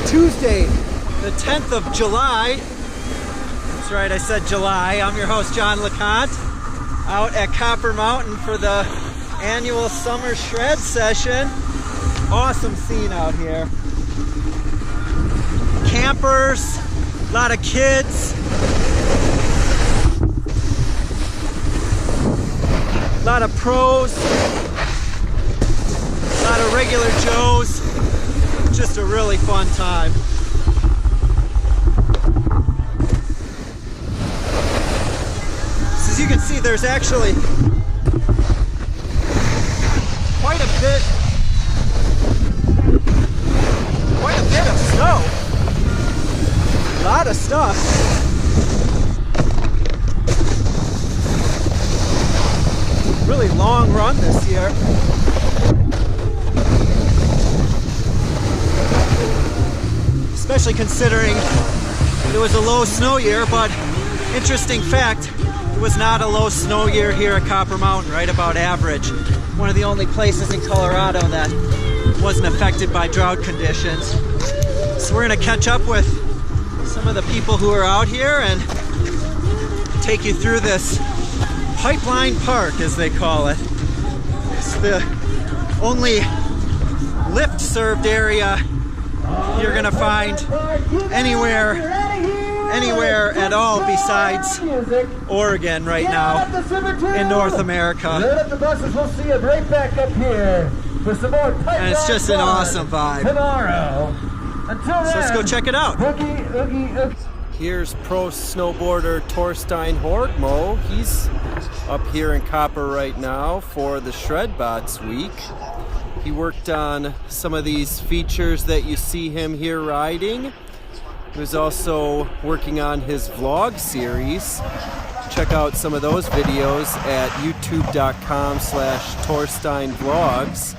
Tuesday, the 10th of July. That's right, I said July. I'm your host, John LeConte, out at Copper Mountain for the annual summer shred session. Awesome scene out here. Campers, a lot of kids, a lot of pros, a lot of regular Joes. Just a really fun time. So as you can see, there's actually quite a bit of snow. A lot of stuff. Really long run this year. Especially considering it was a low snow year, but interesting fact, it was not a low snow year here at Copper Mountain, right about average. One of the only places in Colorado that wasn't affected by drought conditions. So we're gonna catch up with some of the people who are out here and take you through this pipeline park, as they call it. It's the only lift served area you're gonna find anywhere at all besides Oregon right now in North America. And it's just an awesome vibe. So let's go check it out. Here's pro snowboarder Torstein Horgmo. He's up here in Copper right now for the Shredbots week. He worked on some of these features that you see him here riding. He was also working on his vlog series. Check out some of those videos at youtube.com/TorsteinVlogs.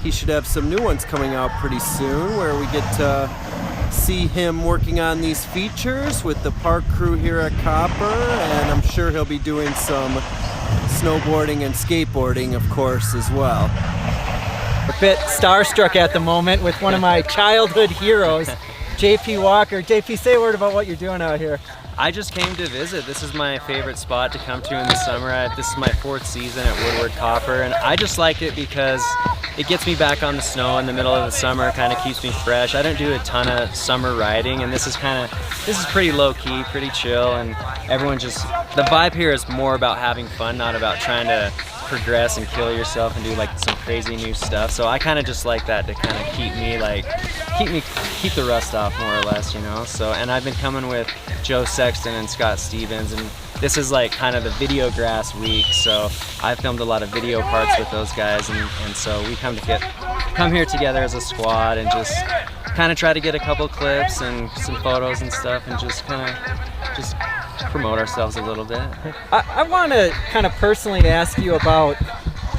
He should have some new ones coming out pretty soon where we get to see him working on these features with the park crew here at Copper, and I'm sure he'll be doing some snowboarding and skateboarding, of course, as well. A bit starstruck at the moment with one of my childhood heroes, JP Walker. JP, say a word about what you're doing out here. I just came to visit. This is my favorite spot to come to in the summer. This is my 4th season at Woodward Copper, and I just like it because it gets me back on the snow in the middle of the summer, kind of keeps me fresh. I don't do a ton of summer riding, and this is pretty low-key, pretty chill, and everyone just, the vibe here is more about having fun, not about trying to progress and kill yourself and do like some crazy new stuff. So I kind of just like that to kind of keep the rust off more or less, you know. So, and I've been coming with Joe Sexton and Scott Stevens, and this is like kind of the Videograss week, so I filmed a lot of video parts with those guys, and so we come here together as a squad and just kind of try to get a couple clips and some photos and stuff, and just promote ourselves a little bit. I want to kind of personally ask you about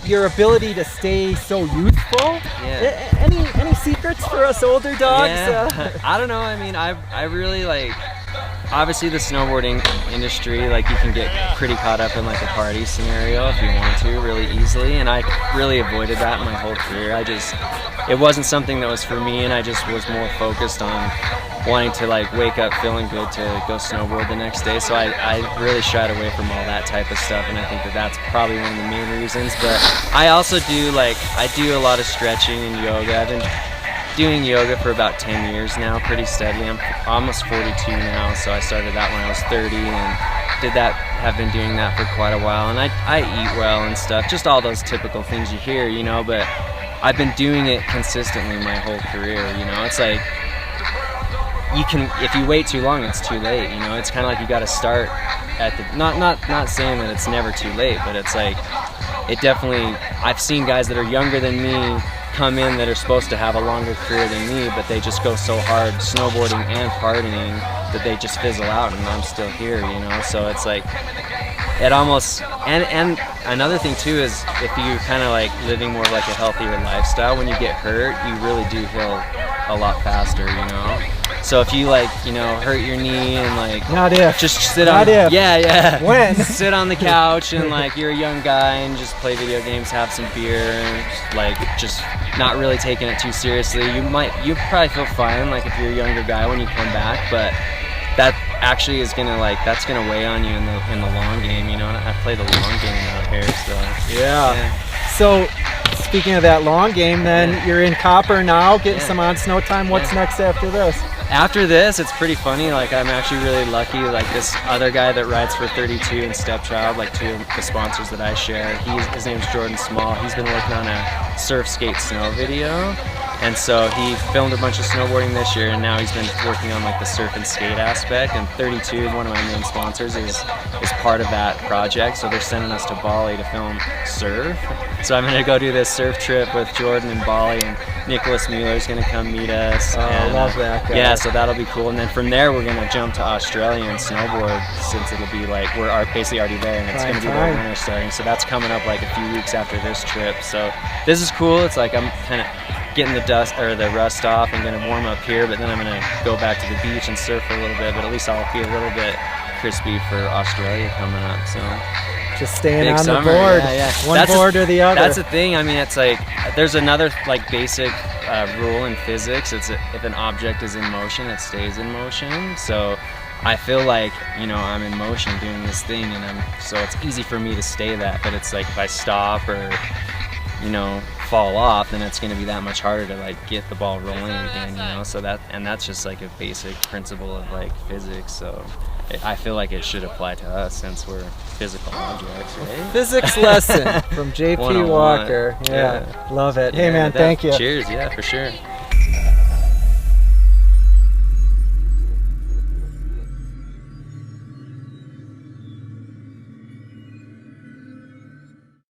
your ability to stay so youthful. Yeah. Any secrets for us older dogs? Yeah. I don't know. I mean, I really like, obviously the snowboarding industry, like you can get pretty caught up in like a party scenario if you want to really easily, and I really avoided that my whole career. It wasn't something that was for me, and I just was more focused on wanting to like wake up feeling good to go snowboard the next day. So I really shied away from all that type of stuff, and I think that's probably one of the main reasons. But I also do a lot of stretching and yoga. I've been doing yoga for about 10 years now, pretty steady. I'm almost 42 now, so I started that when I was 30 and have been doing that for quite a while. And I eat well and stuff, just all those typical things you hear, you know, but I've been doing it consistently my whole career, you know. It's like, if you wait too long, it's too late, you know. It's kind of like you got to start at the, not saying that it's never too late, but it's like, it definitely, I've seen guys that are younger than me come in that are supposed to have a longer career than me, but they just go so hard snowboarding and partying that they just fizzle out, and I'm still here, you know. So it's like, it almost, and another thing too is if you're kind of like living more of like a healthier lifestyle, when you get hurt, you really do heal a lot faster, you know. So if you like, you know, hurt your knee and like Not if. just sit Not on if. yeah When? sit on the couch and like you're a young guy and just play video games, have some beer, and like just not really taking it too seriously, you probably feel fine like if you're a younger guy when you come back, but that actually is gonna that's gonna weigh on you in the long game, you know. And I play the long game out here, so Yeah. So speaking of that long game, then you're in Copper now, getting some on snow time. What's next after this? After this, it's pretty funny. Like, I'm actually really lucky. Like, this other guy that rides for 32 and Stepchild, like 2 of the sponsors that I share, his name's Jordan Small. He's been working on a surf, skate, snow video. And so he filmed a bunch of snowboarding this year, and now he's been working on like the surf and skate aspect. And 32, one of my main sponsors, is part of that project. So they're sending us to Bali to film surf. So I'm gonna go do this surf trip with Jordan in Bali, and Nicholas Mueller's gonna come meet us. Oh, I love that guy. Yeah, so that'll be cool. And then from there, we're gonna jump to Australia and snowboard, since it'll be like we're basically already there, and it's gonna be the winter starting. So that's coming up like a few weeks after this trip. So this is cool. It's like I'm kind of getting the dust or the rust off and gonna warm up here, but then I'm gonna go back to the beach and surf for a little bit, but at least I'll be a little bit crispy for Australia coming up. So just staying big on summer. the board. Yeah. One board or the other. That's the thing. I mean, it's like there's another like basic rule in physics. It's if an object is in motion, it stays in motion. So I feel like, you know, I'm in motion doing this thing, and so it's easy for me to stay that. But it's like if I stop or, you know, fall off, then it's going to be that much harder to like get the ball rolling again, you know. So that's just like a basic principle of like physics. So I feel like it should apply to us since we're physical objects, right? Physics lesson from JP 101. Walker. Yeah, love it. Hey man, thank you. Cheers, yeah, for sure.